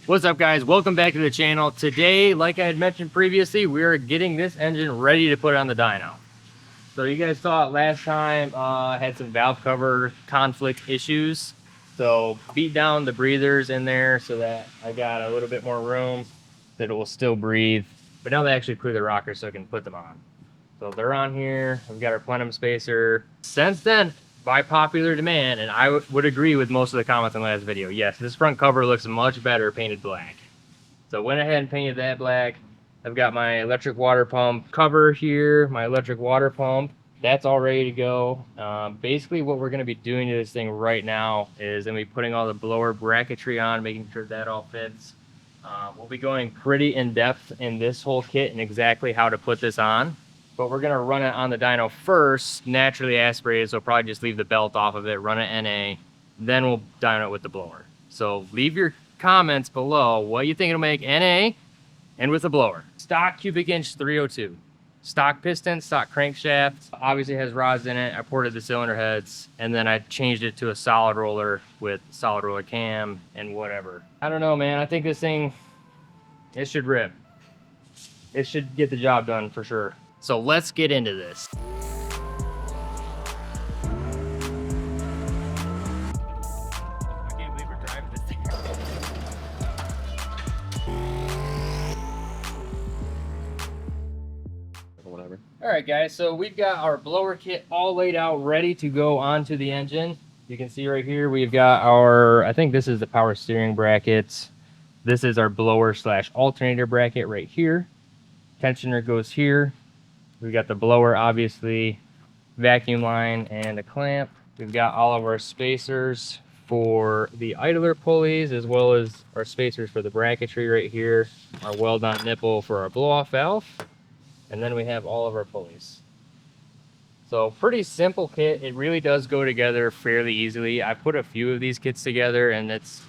What's up, guys? Welcome back to the channel. Today, like I had mentioned previously, we are getting this engine ready to put on the dyno. So you guys saw it last time, had some valve cover conflict issues. So beat down the breathers in there so that I got a little bit more room that it will still breathe. But now they actually clear the rockers so I can put them on. So they're on here. We've got our plenum spacer. Since then, by popular demand, and I would agree with most of the comments in the last video, yes, this front cover looks much better painted black. So went ahead and painted that black. I've got my electric water pump cover here, my electric water pump. That's all ready to go. Basically what we're gonna be doing to this thing right now is gonna be putting all the blower bracketry on, making sure that all fits. We'll be going pretty in depth in this whole kit and exactly how to put this on. But we're gonna run it on the dyno first, naturally aspirated, so probably just leave the belt off of it, run it NA, then we'll dyno it with the blower. So leave your comments below what you think it'll make NA and with the blower. Stock cubic inch 302. Stock piston, stock crankshaft, obviously has rods in it. I ported the cylinder heads, and then I changed it to a solid roller with solid roller cam and whatever. I don't know, man. I think this thing, it should rip. It should get the job done for sure. So let's get into this. I can't believe we're driving this thing. Whatever. All right, guys, so we've got our blower kit all laid out, ready to go onto the engine. You can see right here, we've got our, I think this is the power steering bracket. This is our blower slash alternator bracket right here. Tensioner goes here. We've got the blower, obviously, vacuum line, and a clamp. We've got all of our spacers for the idler pulleys, as well as our spacers for the bracketry right here. Our weld-on nipple for our blow-off valve. And then we have all of our pulleys. So pretty simple kit. It really does go together fairly easily. I put a few of these kits together, and it's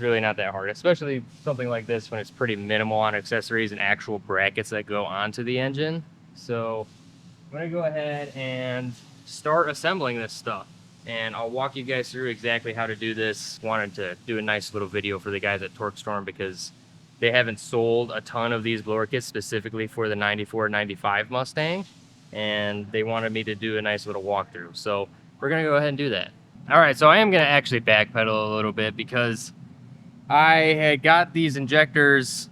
really not that hard, especially something like this when it's pretty minimal on accessories and actual brackets that go onto the engine. So I'm gonna go ahead and start assembling this stuff, and I'll walk you guys through exactly how to do this. Wanted to do a nice little video for the guys at Torque Storm because they haven't sold a ton of these blower kits specifically for the 94, 95 Mustang, and they wanted me to do a nice little walkthrough. So we're gonna go ahead and do that. All right, so I am gonna actually backpedal a little bit because I had got these injectors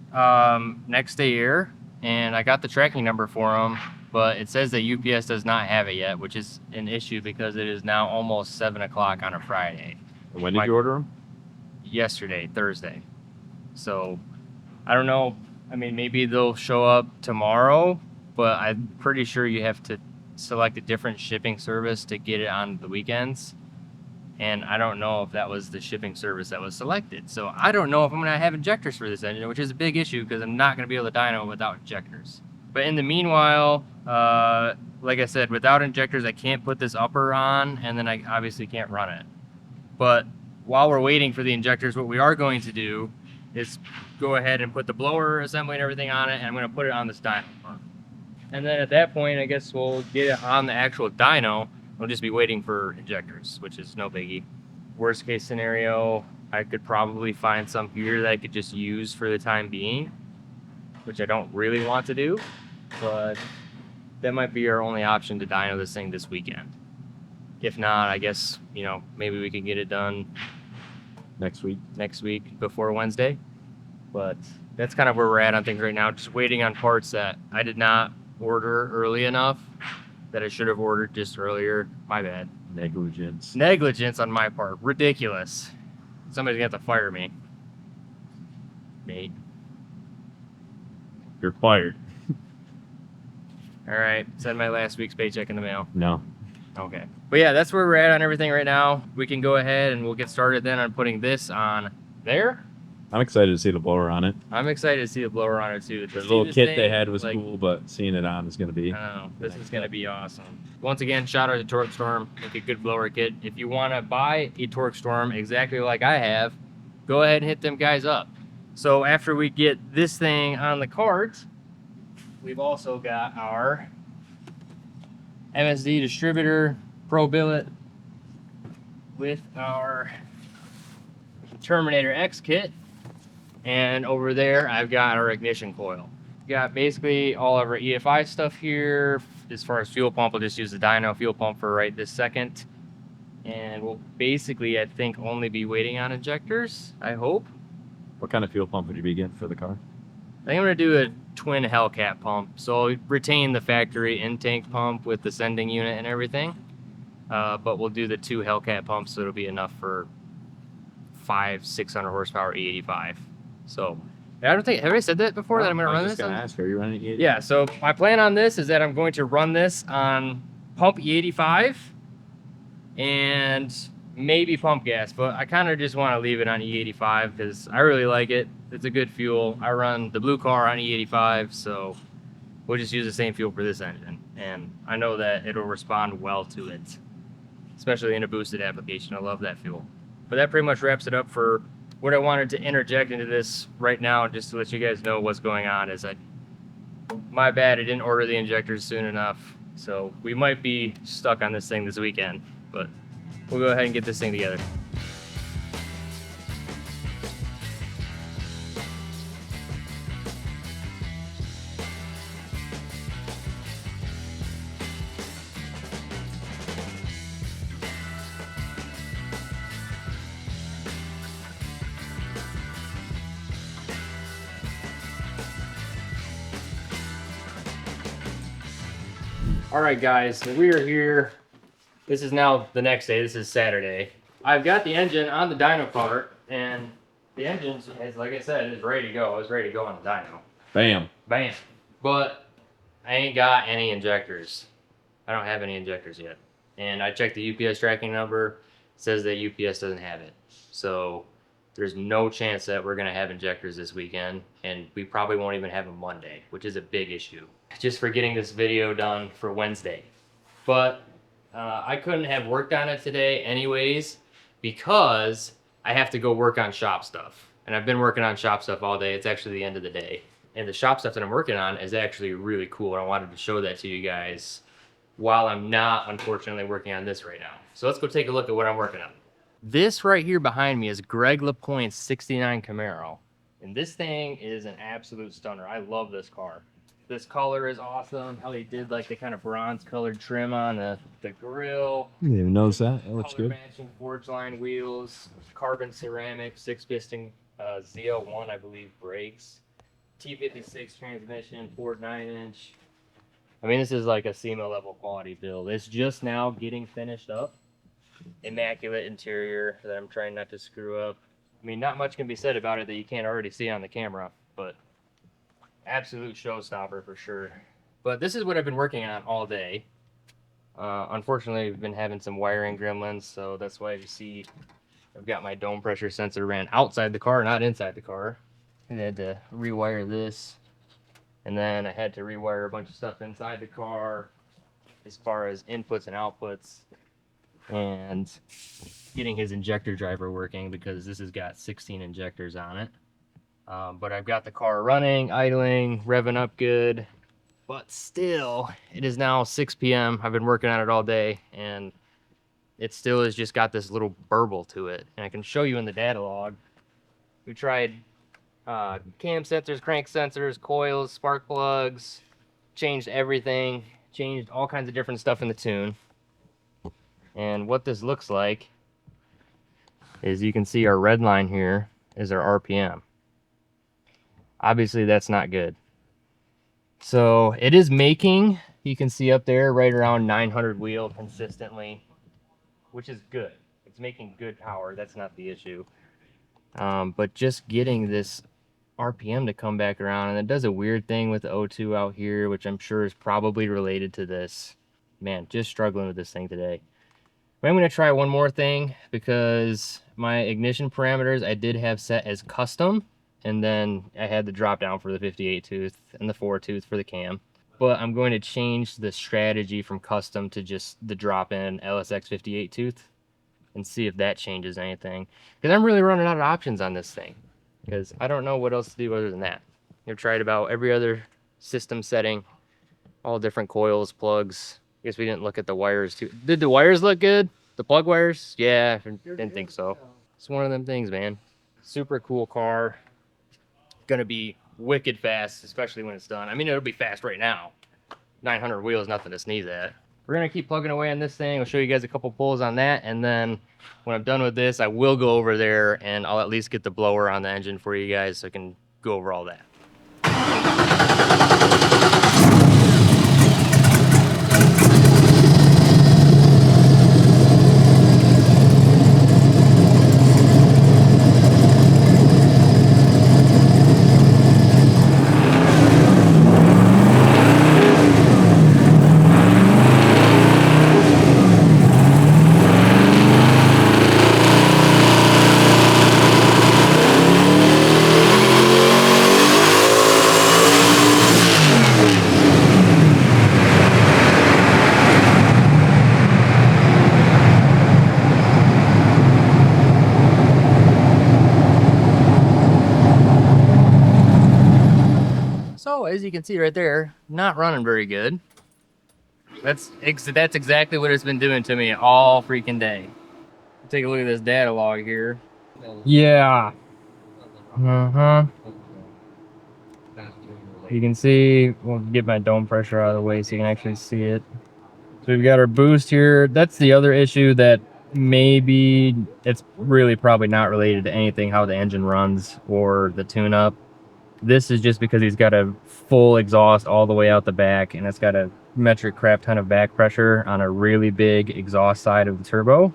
next day air, and I got the tracking number for them, but it says that UPS does not have it yet, which is an issue because it is now almost 7 o'clock on a Friday. When did you order them? Yesterday, Thursday. So I don't know. I mean, maybe they'll show up tomorrow, but I'm pretty sure you have to select a different shipping service to get it on the weekends. And I don't know if that was the shipping service that was selected. So I don't know if I'm gonna have injectors for this engine, which is a big issue because I'm not gonna be able to dyno without injectors. But in the meanwhile, like I said, without injectors, I can't put this upper on, and then I obviously can't run it. But while we're waiting for the injectors, what we are going to do is go ahead and put the blower assembly and everything on it, and I'm gonna put it on this dyno. And then at that point, I guess we'll get it on the actual dyno. We'll just be waiting for injectors, which is no biggie. Worst case scenario, I could probably find some gear that I could just use for the time being, which I don't really want to do, but that might be our only option to dyno this thing this weekend. If not, I guess, you know, maybe we can get it done Next week before Wednesday. But that's kind of where we're at on things right now. Just waiting on parts that I did not order early enough that I should have ordered just earlier. My bad. Negligence on my part. Ridiculous. Somebody's gonna have to fire me. Mate. You're fired. All right, send my last week's paycheck in the mail. No. Okay. But yeah, that's where we're at on everything right now. We can go ahead and we'll get started then on putting this on there. I'm excited to see the blower on it. I'm excited to see the blower on it too. The little kit they had was like, cool, but seeing it on is going to be... I don't know. This is going to be awesome. Once again, shout out to Torque Storm. Make a good blower kit. If you want to buy a Torque Storm exactly like I have, go ahead and hit them guys up. So after we get this thing on the cart, we've also got our MSD distributor Pro billet with our Terminator X kit And over there, I've got our ignition coil. Got basically all of our EFI stuff here. As far as fuel pump, we'll just use the Dyno fuel pump for right this second. And we'll basically, I think, only be waiting on injectors, I hope. What kind of fuel pump would you be getting for the car? I think I'm gonna do a twin Hellcat pump. So I'll retain the factory in-tank pump with the sending unit and everything. But we'll do the 2 Hellcat pumps, so it'll be enough for 500-600 horsepower E85. So I don't think, have I said that before, that I'm gonna run this? I was just gonna ask, are you running E85? Yeah, so my plan on this is that I'm going to run this on pump E85 and maybe pump gas, but I kind of just want to leave it on E85 because I really like it. It's a good fuel. I run the blue car on E85, so we'll just use the same fuel for this engine. And I know that it'll respond well to it, especially in a boosted application. I love that fuel. But that pretty much wraps it up for what I wanted to interject into this right now, just to let you guys know what's going on. Is my bad, I didn't order the injectors soon enough, so we might be stuck on this thing this weekend, but we'll go ahead and get this thing together. All right, guys, so we are here. This is now the next day. This is Saturday. I've got the engine on the dyno cart, and the engine is, like I said, is ready to go. I was ready to go on the dyno. Bam. Bam. But I ain't got any injectors. I don't have any injectors yet. And I checked the UPS tracking number. It says that UPS doesn't have it. So there's no chance that we're going to have injectors this weekend. And we probably won't even have them Monday, which is a big issue. Just for getting this video done for Wednesday. But I couldn't have worked on it today anyways because I have to go work on shop stuff. And I've been working on shop stuff all day. It's actually the end of the day. And the shop stuff that I'm working on is actually really cool. And I wanted to show that to you guys while I'm not, unfortunately, working on this right now. So let's go take a look at what I'm working on. This right here behind me is Greg LaPointe's 69 Camaro. And this thing is an absolute stunner. I love this car. This color is awesome. How he did like the kind of bronze colored trim on the grill. You didn't even notice that. That looks good. Matching forge line wheels, carbon ceramic, 6-piston ZL1, I believe, brakes. T56 transmission, Ford 9-inch. I mean, this is like a SEMA level quality build. It's just now getting finished up. Immaculate interior that I'm trying not to screw up. I mean, not much can be said about it that you can't already see on the camera, but absolute showstopper for sure. But this is what I've been working on all day. Unfortunately, I've been having some wiring gremlins, so that's why you see I've got my dome pressure sensor ran outside the car, not inside the car. I had to rewire this, and then I had to rewire a bunch of stuff inside the car as far as inputs and outputs, and getting his injector driver working because this has got 16 injectors on it. But I've got the car running, idling, revving up good. But still, it is now 6 p.m. I've been working on it all day, and it still has just got this little burble to it. And I can show you in the data log. We tried cam sensors, crank sensors, coils, spark plugs, changed everything, changed all kinds of different stuff in the tune. And what this looks like is you can see our red line here is our RPM. Obviously, that's not good. So it is making, you can see up there, right around 900 wheel consistently, which is good. It's making good power. That's not the issue. But just getting this RPM to come back around, and it does a weird thing with the O2 out here, which I'm sure is probably related to this. Man, just struggling with this thing today. But I'm going to try one more thing because my ignition parameters I did have set as custom. And then I had the drop down for the 58 tooth and the 4 tooth for the cam. But I'm going to change the strategy from custom to just the drop in LSX 58 tooth and see if that changes anything. Because I'm really running out of options on this thing. Because I don't know what else to do other than that. I've tried about every other system setting, all different coils, plugs. I guess we didn't look at the wires too. Did the wires look good? The plug wires? Yeah, didn't think so. It's one of them things, man. Super cool car. gonna be wicked fast, especially when it's done. I mean, it'll be fast right now. 900 wheels, nothing to sneeze at. We're gonna keep plugging away on this thing. I'll show you guys a couple pulls on that, and then when I'm done with this, I will go over there and I'll at least get the blower on the engine for you guys so I can go over all that. So as you can see right there, not running very good. That's exactly what it's been doing to me all freaking day. Take a look at this data log here. Yeah. You can see, we'll get my dome pressure out of the way so you can actually see it. So we've got our boost here. That's the other issue that maybe it's really probably not related to anything, how the engine runs or the tune-up. This is just because he's got a full exhaust all the way out the back, and it's got a metric crap ton of back pressure on a really big exhaust side of the turbo.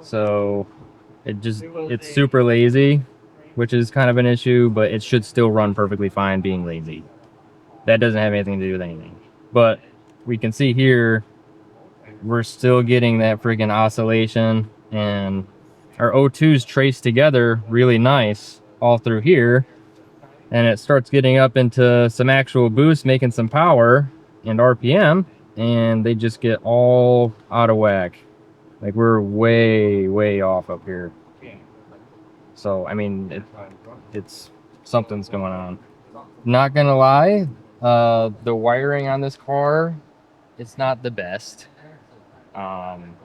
So it's super lazy, which is kind of an issue, but it should still run perfectly fine being lazy. That doesn't have anything to do with anything. But we can see here, we're still getting that friggin' oscillation, and our O2's traced together really nice all through here. And it starts getting up into some actual boost, making some power and RPM, and they just get all out of whack. Like, we're way off up here. So I mean, it's something's going on. Not gonna lie, the wiring on this car, it's not the best. I'm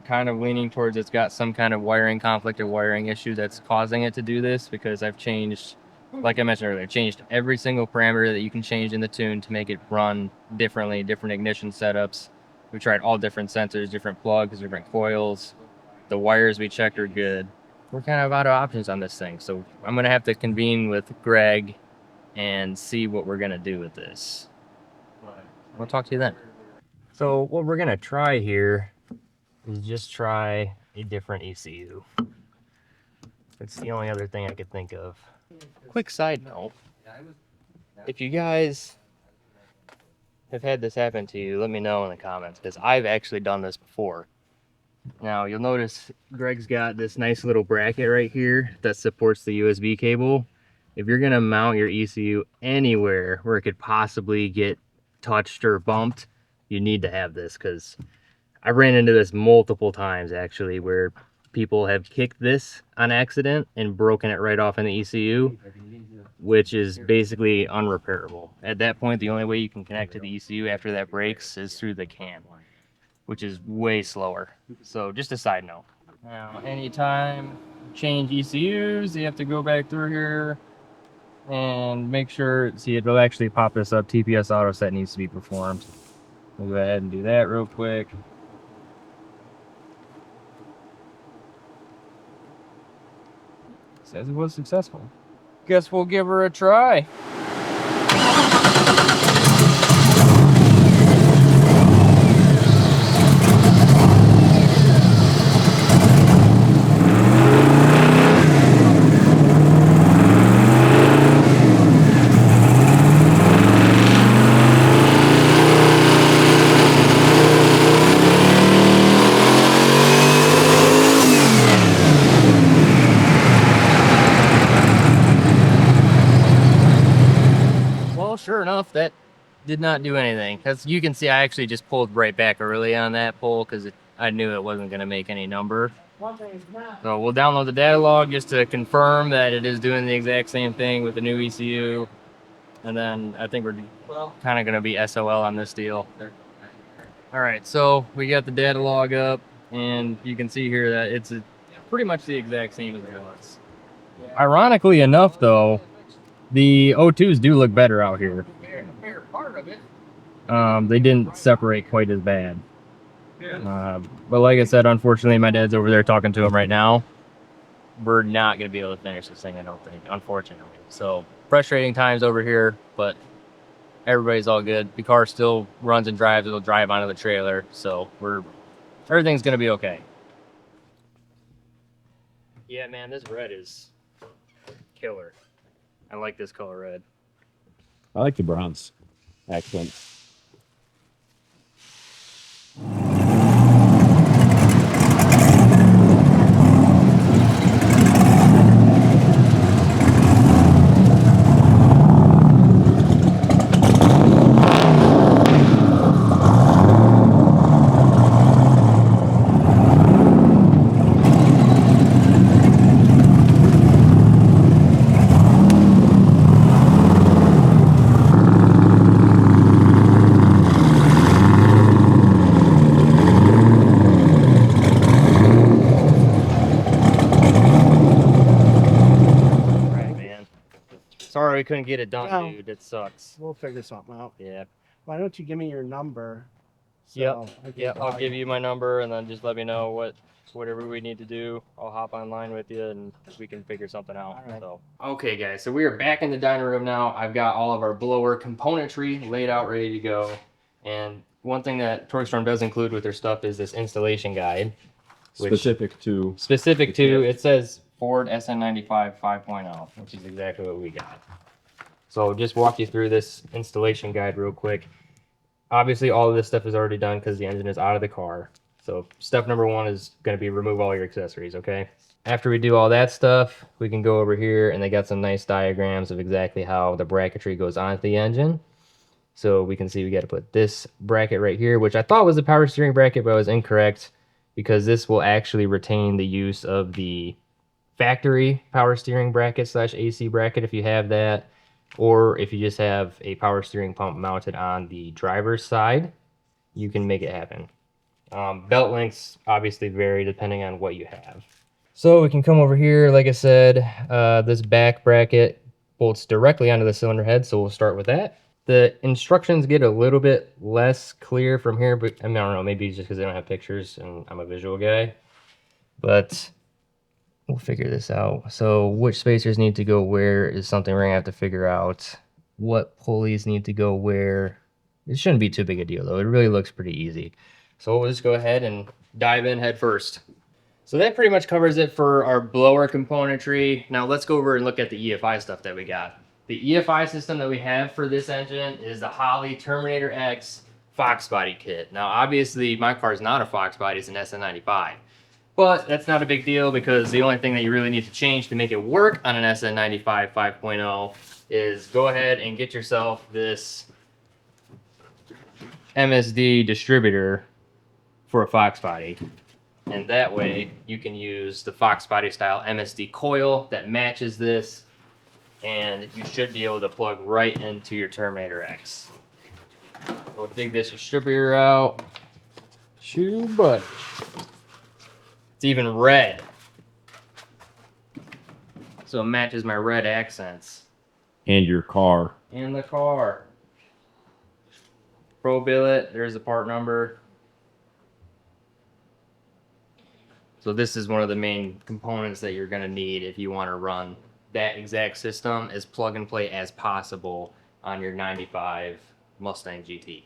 kind of leaning towards it's got some kind of wiring conflict or wiring issue that's causing it to do this, because I've changed, like I mentioned earlier, changed every single parameter that you can change in the tune to make it run differently, different ignition setups. We tried all different sensors, different plugs, different coils. The wires we checked are good. We're kind of out of options on this thing, so I'm gonna have to convene with Greg and see what we're gonna do with this. I'll talk to you then. So what we're gonna try here is just try a different ECU. It's the only other thing I could think of. Quick side note, if you guys have had this happen to you, let me know in the comments, because I've actually done this before. Now you'll notice Greg's got this nice little bracket right here that supports the USB cable. If you're gonna mount your ECU anywhere where it could possibly get touched or bumped, you need to have this, because I ran into this multiple times actually, where people have kicked this on accident and broken it right off in the ECU, which is basically unrepairable. At that point, the only way you can connect to the ECU after that breaks is through the cam, which is way slower. So just a side note. Now, anytime you change ECUs, you have to go back through here and make sure, see, it'll actually pop this up, TPS auto set needs to be performed. We'll go ahead and do that real quick. Says it was successful. Guess we'll give her a try. Sure enough, that did not do anything. As you can see, I actually just pulled right back early on that pull because I knew it wasn't going to make any number. So we'll download the data log just to confirm that it is doing the exact same thing with the new ECU. And then I think we're kind of going to be SOL on this deal. All right, so we got the data log up, and you can see here that it's pretty much the exact same as it was. Ironically enough, though, the O2s do look better out here. They didn't separate quite as bad. But like I said, unfortunately, my dad's over there talking to him right now. We're not going to be able to finish this thing, I don't think, unfortunately. So, frustrating times over here, but everybody's all good. The car still runs and drives. It'll drive onto the trailer, so everything's going to be okay. Yeah, man, this red is killer. I like this color red. I like the bronze accent. Sorry we couldn't get it done, Well, dude. It sucks. We'll figure something out. Yeah. Why don't you give me your number? Yep. I can Yep. I'll call give you my number and then just let me know whatever we need to do. I'll hop online with you and we can figure something out. All right. So. Okay, guys. So we are back in the dining room now. I've got all of our blower componentry laid out, ready to go. And one thing that Torque Storm does include with their stuff is this installation guide. Specific to It says Ford SN95 5.0, which is exactly what we got. So just walk you through this installation guide real quick. Obviously, all of this stuff is already done because the engine is out of the car. So step number one is going to be remove all your accessories, okay? After we do all that stuff, we can go over here and they got some nice diagrams of exactly how the bracketry goes onto the engine. So we can see we got to put this bracket right here, which I thought was a power steering bracket, but I was incorrect because this will actually retain the use of the factory power steering bracket / AC bracket if you have that, or if you just have a power steering pump mounted on the driver's side, you can make it happen. Belt lengths obviously vary depending on what you have. So we can come over here, like I said, this back bracket bolts directly onto the cylinder head, so we'll start with that. The instructions get a little bit less clear from here, but I mean, I don't know, maybe it's just because they don't have pictures and I'm a visual guy. But we'll figure this out. So which spacers need to go where is something we're gonna have to figure out. What pulleys need to go where. It shouldn't be too big a deal though. It really looks pretty easy. So we'll just go ahead and dive in head first. So that pretty much covers it for our blower componentry. Now let's go over and look at the EFI stuff that we got. The EFI system that we have for this engine is the Holley Terminator X Fox Body kit. Now obviously my car is not a Fox Body, it's an SN95. But that's not a big deal because the only thing that you really need to change to make it work on an SN95 5.0 is go ahead and get yourself this MSD distributor for a Fox Body. And that way you can use the Fox Body style MSD coil that matches this, and you should be able to plug right into your Terminator X. We'll dig this distributor out. Shoo buddy. It's even red. So it matches my red accents. and your car. And the car. Pro billet, there's the part number. So this is one of the main components that you're gonna need if you wanna run that exact system as plug and play as possible on your 95 Mustang GT.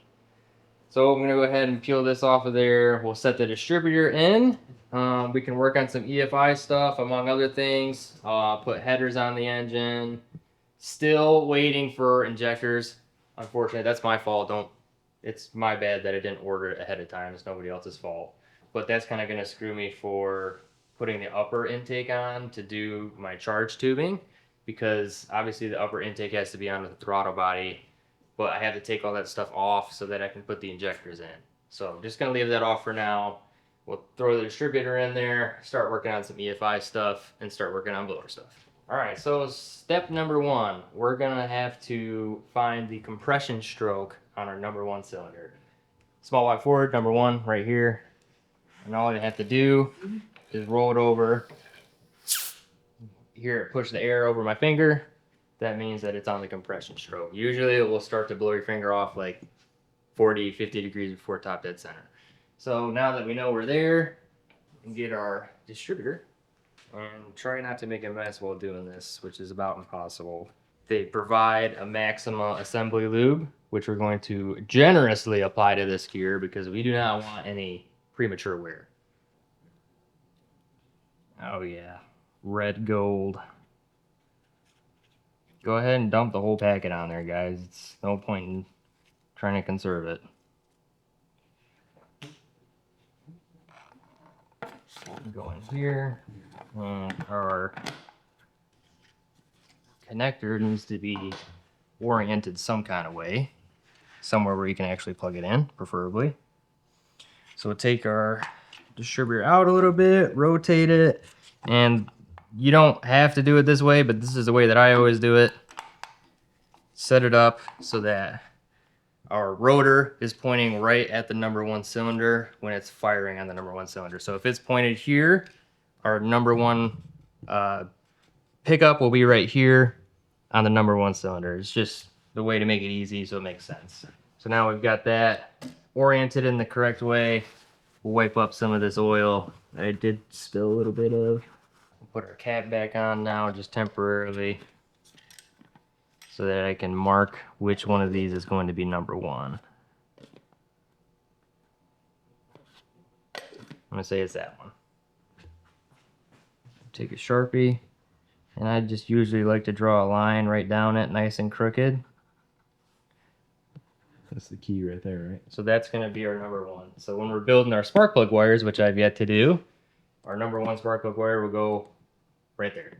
So I'm gonna go ahead and peel this off of there. We'll set the distributor in. We can work on some EFI stuff, among other things. Put headers on the engine. Still waiting for injectors. Unfortunately, that's my fault. It's my bad that I didn't order it ahead of time. It's nobody else's fault. But that's kind of gonna screw me for putting the upper intake on to do my charge tubing, because obviously the upper intake has to be on the throttle body, but I have to take all that stuff off so that I can put the injectors in. So I'm just gonna leave that off for now. We'll throw the distributor in there, start working on some EFI stuff, and start working on blower stuff. All right, so step number one, we're gonna have to find the compression stroke on our number one cylinder. Small Y forward, number one, right here. And all you have to do is roll it over hear it push the air over my finger, that means that it's on the compression stroke. Usually it will start to blow your finger off like 40, 50 degrees before top dead center. So now that we know we're there, we can get our distributor and try not to make a mess while doing this, which is about impossible. They provide a Maxima assembly lube, which we're going to generously apply to this gear because we do not want any premature wear. Oh yeah, red gold. Go ahead and dump the whole packet on there, guys. It's no point in trying to conserve it. Go in here, and our connector needs to be oriented some kind of way, somewhere where you can actually plug it in, preferably. So we'll take our distributor out a little bit, rotate it, and you don't have to do it this way, but this is the way that I always do it. Set it up so that our rotor is pointing right at the number 1 cylinder when it's firing on the number 1 cylinder. So if it's pointed here, our number 1 pickup will be right here on the number 1 cylinder. It's just the way to make it easy so it makes sense. So now we've got that oriented in the correct way. We'll wipe up some of this oil that I did spill a little bit of. We'll put our cap back on now, just temporarily, so that I can mark which one of these is going to be number 1. I'm gonna say it's that one. Take a Sharpie, and I just usually like to draw a line right down it, nice and crooked. That's the key right there, right? So that's gonna be our number 1. So when we're building our spark plug wires, which I've yet to do, our number 1 spark plug wire will go right there.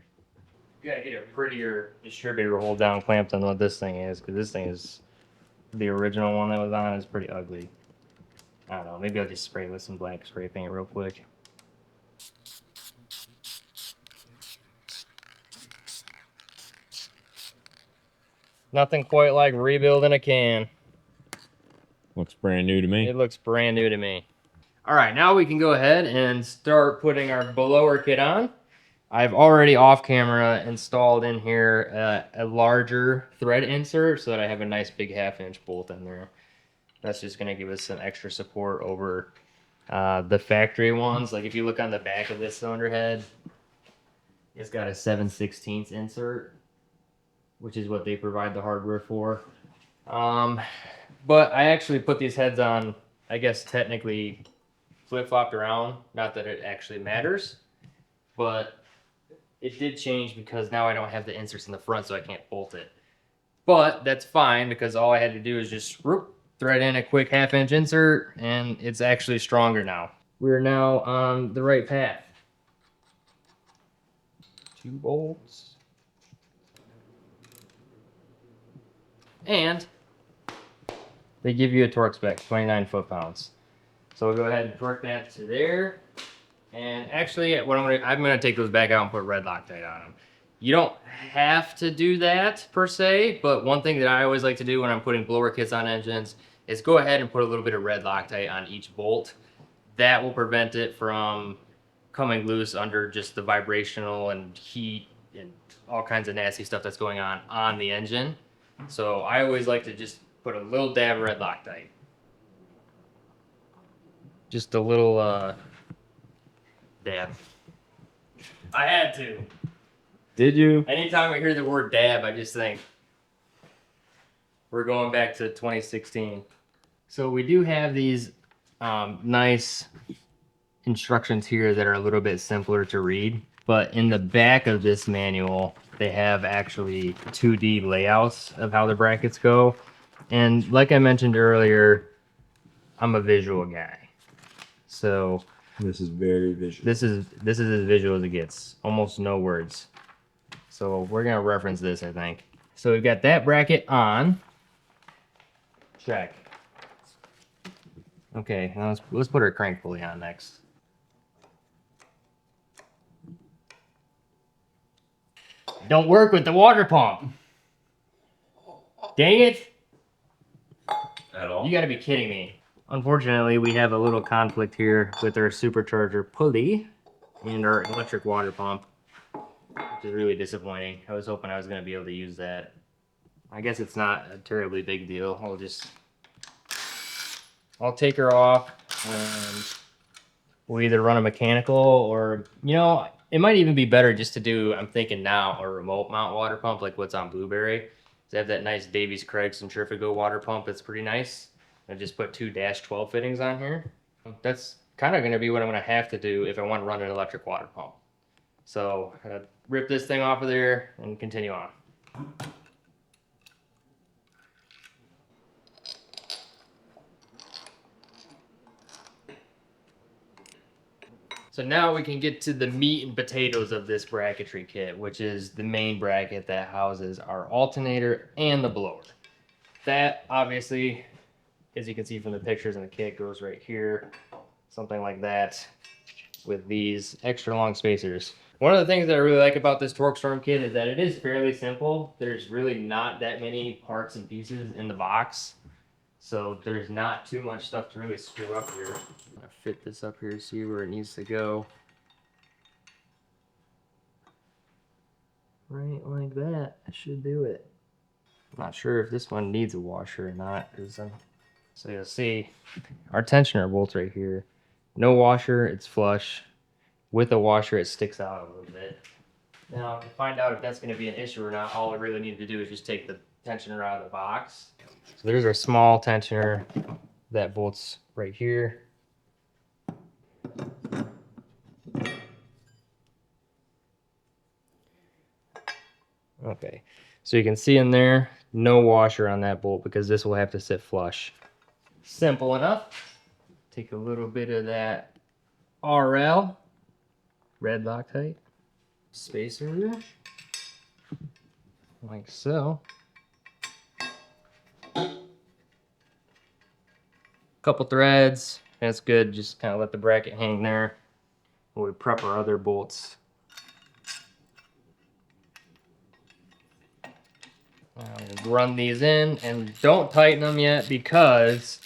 You gotta get a prettier distributor hold down clamp than what this thing is, because this thing is, the original one that was on is pretty ugly. I don't know, maybe I'll just spray with some black spray paint real quick. Nothing quite like rebuilding a can. Looks brand new to me. It looks brand new to me. All right, now we can go ahead and start putting our blower kit on. I've already off camera installed in here a larger thread insert so that I have a nice big 1/2-inch bolt in there. That's just gonna give us some extra support over the factory ones. Like if you look on the back of this cylinder head, it's got a 7/16 insert, which is what they provide the hardware for. But I actually put these heads on, I guess technically flip-flopped around. Not that it actually matters, but it did change because now I don't have the inserts in the front, so I can't bolt it. But that's fine because all I had to do is just thread in a quick 1/2-inch insert, and it's actually stronger now. We're now on the right path. 2 bolts. And they give you a torque spec, 29 foot-pounds. So we'll go ahead and torque that to there. And actually, what I'm gonna take those back out and put red Loctite on them. You don't have to do that per se, but one thing that I always like to do when I'm putting blower kits on engines is go ahead and put a little bit of red Loctite on each bolt. That will prevent it from coming loose under just the vibrational and heat and all kinds of nasty stuff that's going on the engine. So I always like to just put a little dab of red Loctite. Just a little dab. I had to. Did you? Anytime I hear the word dab, I just think we're going back to 2016. So we do have these nice instructions here that are a little bit simpler to read, but in the back of this manual, they have actually 2D layouts of how the brackets go. And like I mentioned earlier, I'm a visual guy. So this is very visual. This is as visual as it gets. Almost no words. So we're gonna reference this, I think. So we've got that bracket on. Check. Okay, now let's put our crank pulley on next. Don't work with the water pump. Dang it. At all? You gotta be kidding me. Unfortunately, we have a little conflict here with our supercharger pulley and our electric water pump. which is really disappointing. I was hoping I was going to be able to use that. I guess it's not a terribly big deal. I'll take her off and we'll either run a mechanical or, you know, it might even be better just to do, I'm thinking now, a remote mount water pump like what's on Blueberry. They have that nice Davies Craig Centrifugal water pump that's pretty nice. I just put 2 -12 fittings on here. That's kind of going to be what I'm going to have to do if I want to run an electric water pump. So rip this thing off of there and continue on. So now we can get to the meat and potatoes of this bracketry kit, which is the main bracket that houses our alternator and the blower. That obviously, as you can see from the pictures in the kit, goes right here, something like that, with these extra long spacers. One of the things that I really like about this Torque Storm kit is that it is fairly simple. There's really not that many parts and pieces in the box. So there's not too much stuff to really screw up here. I'm gonna fit this up here, see where it needs to go. Right like that, I should do it. I'm not sure if this one needs a washer or not, so you'll see our tensioner bolts right here. No washer, it's flush. With a washer, it sticks out a little bit. Now, to find out if that's gonna be an issue or not, all I really need to do is just take the tensioner out of the box. So there's our small tensioner that bolts right here. Okay, so you can see in there, no washer on that bolt because this will have to sit flush. Simple enough. Take a little bit of that RL, red Loctite, spacer, like so. Couple threads, that's good. Just kind of let the bracket hang there while we prep our other bolts. Run these in and don't tighten them yet because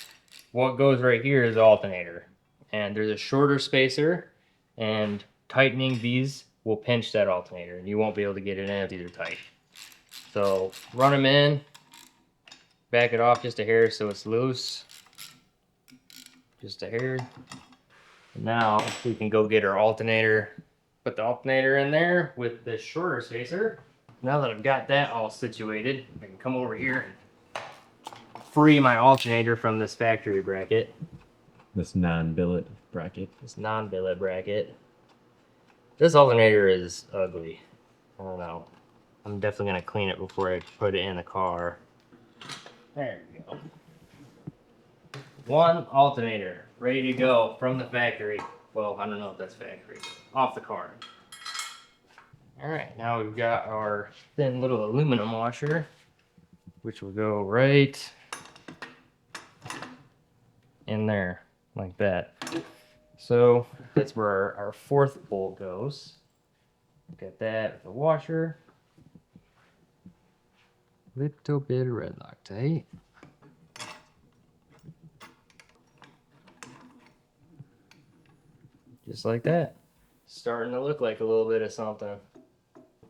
what goes right here is the alternator. And there's a shorter spacer and tightening these will pinch that alternator and you won't be able to get it in if these are tight. So run them in, back it off just a hair so it's loose. Just a hair. Now we can go get our alternator, put the alternator in there with the shorter spacer. Now that I've got that all situated, I can come over here and free my alternator from this factory bracket. This non-billet bracket. This non-billet bracket. This alternator is ugly. I don't know. I'm definitely gonna clean it before I put it in the car. There we go. One alternator, ready to go from the factory. Well, I don't know if that's factory. Off the car. All right, now we've got our thin little aluminum washer, which will go right in there, like that. So that's where our fourth bolt goes. Get that with the washer. Little bit of red Loctite. Just like that. Starting to look like a little bit of something.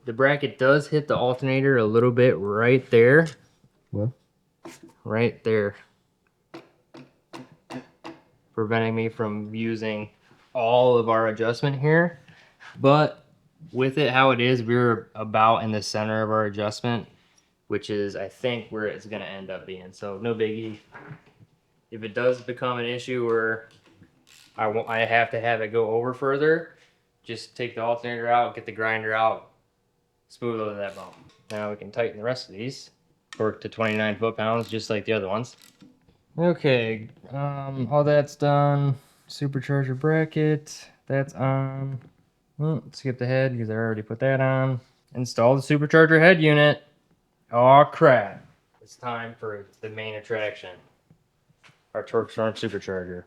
The bracket does hit the alternator a little bit right there. What? Right there. Preventing me from using all of our adjustment here. But with it how it is, we're about in the center of our adjustment, which is, I think, where it's going to end up being. So no biggie. If it does become an issue where I have to have it go over further, just take the alternator out, get the grinder out, smooth over that bump. Now we can tighten the rest of these. Torque to 29 foot-pounds, just like the other ones. Okay, all that's done. Supercharger bracket, that's on. Skip the head because I already put that on. Install the supercharger head unit. Oh crap. It's time for the main attraction. Our Torque Storm supercharger.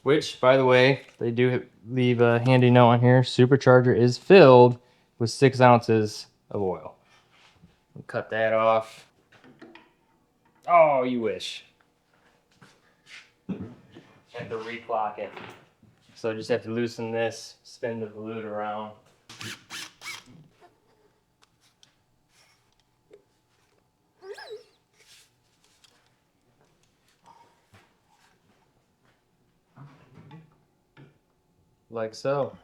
Which, by the way, they do leave a handy note on here. Supercharger is filled with 6 ounces of oil. We'll cut that off. Oh, you wish. Have to reclock it. So just have to loosen this, spin the volute around. like so.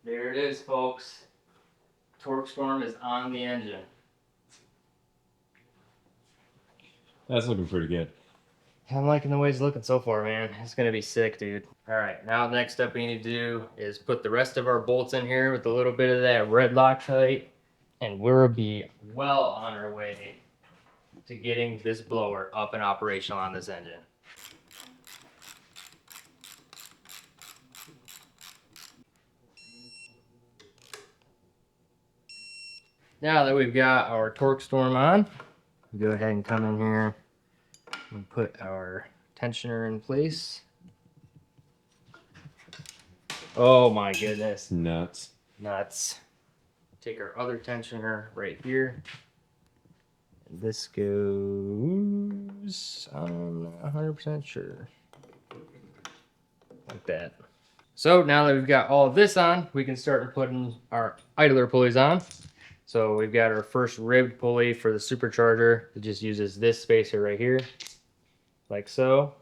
There it is, folks. Torque storm is on the engine. That's looking pretty good. I'm liking the way it's looking so far, man. It's gonna be sick, dude. All right, now the next step we need to do is put the rest of our bolts in here with a little bit of that red Loctite, and we'll be well on our way to getting this blower up and operational on this engine. Now that we've got our torque storm on, we go ahead and come in here and put our tensioner in place. Oh my goodness. Nuts. Nuts. Take our other tensioner right here. And this goes, I'm not 100% sure. Like that. So now that we've got all of this on, we can start putting our idler pulleys on. So we've got our first ribbed pulley for the supercharger. It just uses this spacer right here, like so.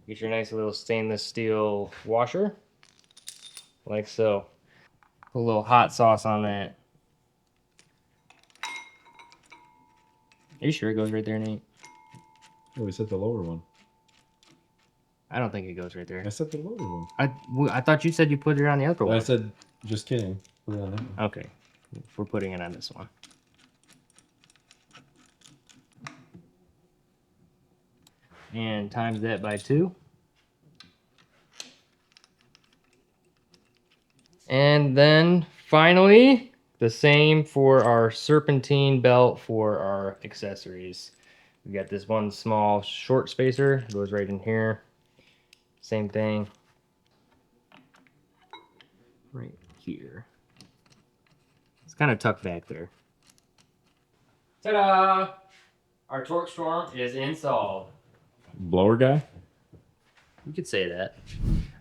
Get your nice little stainless steel washer, like so. Put a little hot sauce on that. Are you sure it goes right there, Nate? Oh, we set the lower one. I don't think it goes right there. I set the lower one. I thought you said you put it on the other one. I said, just kidding. Put it on that one. Okay, we're putting it on this one. And times that by 2. And then finally, the same for our serpentine belt for our accessories. We got this one small short spacer, goes right in here. Same thing. Right here. It's kind of tucked back there. Ta-da! Our torque storm is installed. Blower guy? You could say that.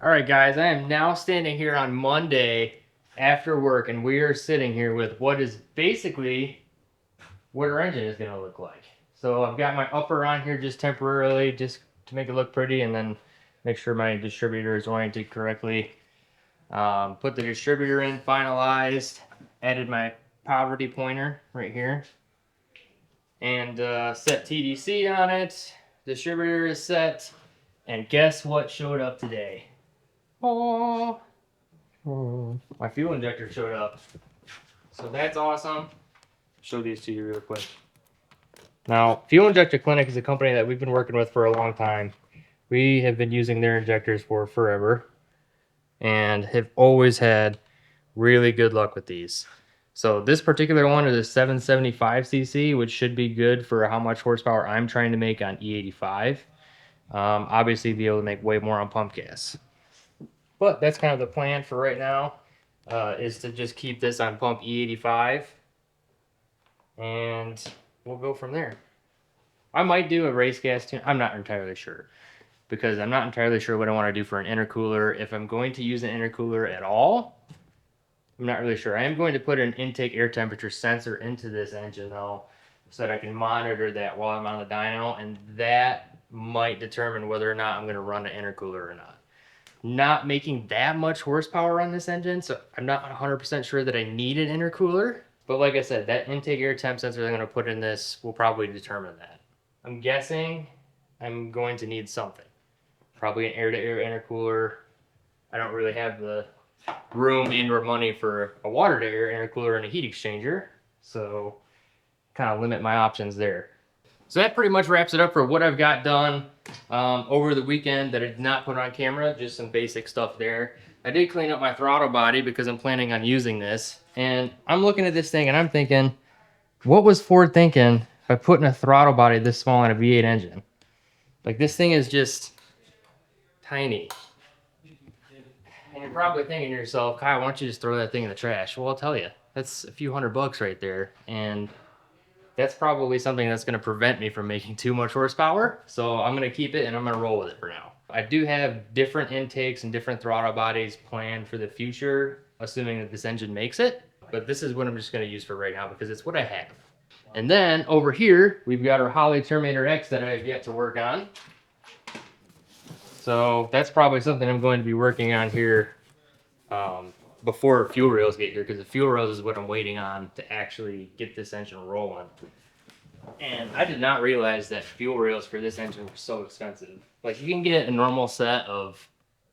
All right, guys, I am now standing here on Monday after work, and we are sitting here with what is basically what our engine is going to look like. So I've got my upper on here just temporarily, just to make it look pretty, and then make sure my distributor is oriented correctly. Put the distributor in, finalized, added my poverty pointer right here, and set TDC on it. Distributor is set, and guess what showed up today? Oh, my fuel injector showed up. So that's awesome. Show these to you real quick. Now, Fuel Injector Clinic is a company that we've been working with for a long time. We have been using their injectors for forever and have always had really good luck with these. So this particular one is a 775cc, which should be good for how much horsepower I'm trying to make on E85. Obviously be able to make way more on pump gas. But that's kind of the plan for right now, is to just keep this on pump E85. And we'll go from there. I might do a race gas tune. I'm not entirely sure, because I'm not entirely sure what I want to do for an intercooler. If I'm going to use an intercooler at all, I'm not really sure. I am going to put an intake air temperature sensor into this engine though, so that I can monitor that while I'm on the dyno, and that might determine whether or not I'm going to run an intercooler or not. Not making that much horsepower on this engine, so I'm not 100% sure that I need an intercooler. But like I said, that intake air temp sensor I'm going to put in this will probably determine that. I'm guessing I'm going to need something. Probably an air-to-air intercooler. I don't really have the room and or money for a water-to-air intercooler and a heat exchanger, so kind of limit my options there. So that pretty much wraps it up for what I've got done over the weekend that I did not put on camera, just some basic stuff there. I did clean up my throttle body because I'm planning on using this. And I'm looking at this thing and I'm thinking, what was Ford thinking by putting a throttle body this small on a V8 engine? Like, this thing is just tiny. And you're probably thinking to yourself, Kyle, why don't you just throw that thing in the trash? Well, I'll tell you, that's a few $100 right there. And that's probably something that's going to prevent me from making too much horsepower. So I'm going to keep it and I'm going to roll with it for now. I do have different intakes and different throttle bodies planned for the future, assuming that this engine makes it. But this is what I'm just going to use for right now because it's what I have. And then over here, we've got our Holley Terminator X that I have yet to work on. So that's probably something I'm going to be working on here before fuel rails get here, because the fuel rails is what I'm waiting on to actually get this engine rolling. And I did not realize that fuel rails for this engine were so expensive. Like, you can get a normal set of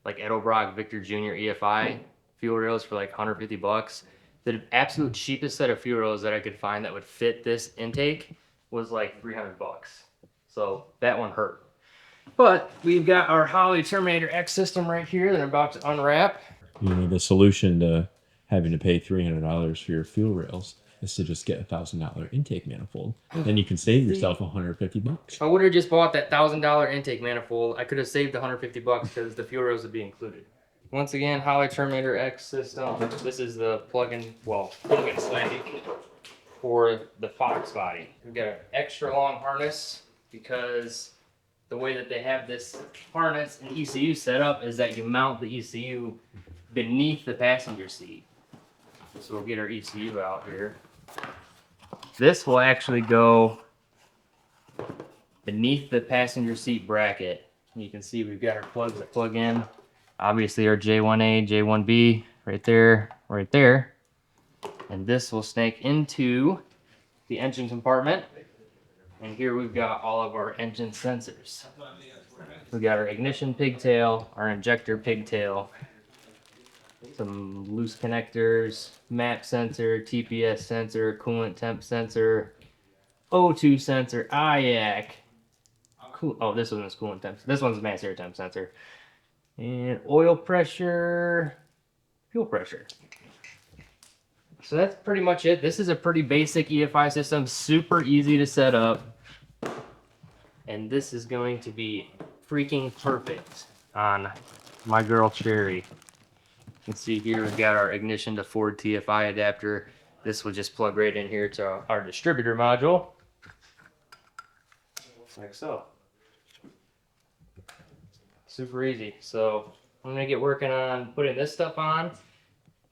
like Edelbrock Victor Jr. EFI fuel rails for like 150 bucks. The absolute cheapest set of fuel rails that I could find that would fit this intake was like 300 bucks. So that one hurt. But we've got our Holley Terminator X system right here that I'm about to unwrap. You know, the solution to having to pay $300 for your fuel rails is to just get a $1,000 intake manifold. Then you can save yourself 150 bucks. If I would have just bought that $1,000 intake manifold, I could have saved 150 bucks because the fuel rails would be included. Once again, Holley Terminator X system. This is the plug-in slag for the Fox body. We've got an extra long harness because the way that they have this harness and ECU set up is that you mount the ECU beneath the passenger seat. So we'll get our ECU out here. This will actually go beneath the passenger seat bracket. You can see we've got our plugs that plug in. Obviously our J1A, J1B, right there, right there. And this will snake into the engine compartment. And here we've got all of our engine sensors. We've got our ignition pigtail, our injector pigtail, some loose connectors, map sensor, TPS sensor, coolant temp sensor, O2 sensor, IAC. Oh, this one's coolant temp. This one's mass air temp sensor. And oil pressure, fuel pressure. So that's pretty much it. This is a pretty basic EFI system, super easy to set up. And this is going to be freaking perfect on my girl Cherry. You can see here we've got our ignition to Ford TFI adapter. This will just plug right in here to our distributor module. Like so. Super easy. So I'm gonna get working on putting this stuff on.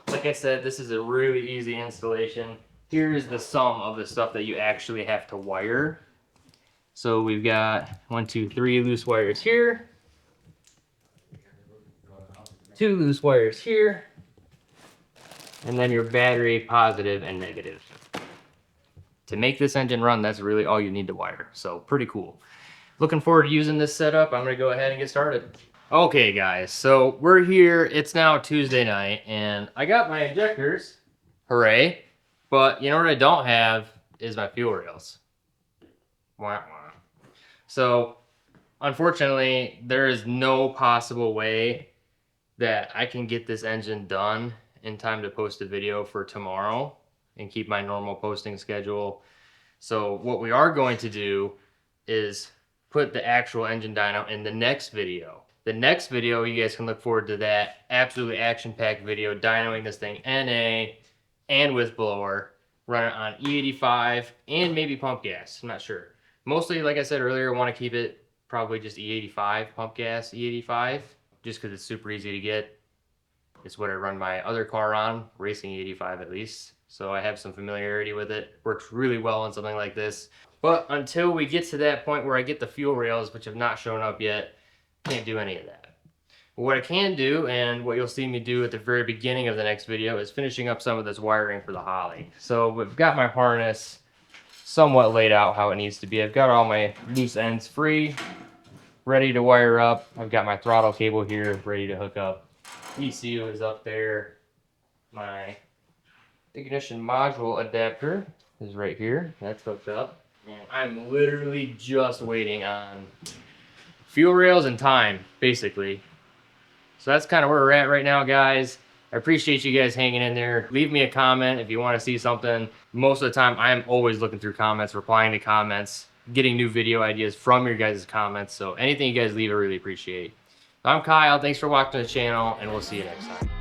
Like I said, this is a really easy installation. Here's the sum of the stuff that you actually have to wire. So we've got 1, 2, 3 loose wires here. 2 loose wires here. And then your battery positive and negative. To make this engine run, that's really all you need to wire. So pretty cool. Looking forward to using this setup. I'm gonna go ahead and get started. Okay guys, so we're here. It's now Tuesday night and I got my injectors, hooray. But you know what I don't have is my fuel rails. Wah, wah. So unfortunately, there is no possible way that I can get this engine done in time to post a video for tomorrow and keep my normal posting schedule. So what we are going to do is put the actual engine dyno in the next video. The next video, you guys can look forward to that absolutely action-packed video, dynoing this thing NA and with blower, run it on E85 and maybe pump gas, I'm not sure. Mostly, like I said earlier, I want to keep it probably just E85, pump gas E85, just because it's super easy to get. It's what I run my other car on, racing E85 at least. So I have some familiarity with it. Works really well on something like this. But until we get to that point where I get the fuel rails, which have not shown up yet, can't do any of that. But what I can do, and what you'll see me do at the very beginning of the next video, is finishing up some of this wiring for the Holley. So we've got my harness somewhat laid out how it needs to be. I've got all my loose ends free, ready to wire up. I've got my throttle cable here ready to hook up. ECU is up there. My ignition module adapter is right here. That's hooked up. And I'm literally just waiting on fuel rails and time, basically. So that's kind of where we're at right now, guys. I appreciate you guys hanging in there. Leave me a comment if you want to see something. Most of the time, I am always looking through comments, replying to comments, getting new video ideas from your guys' comments. So anything you guys leave, I really appreciate. I'm Kyle. Thanks for watching the channel, and we'll see you next time.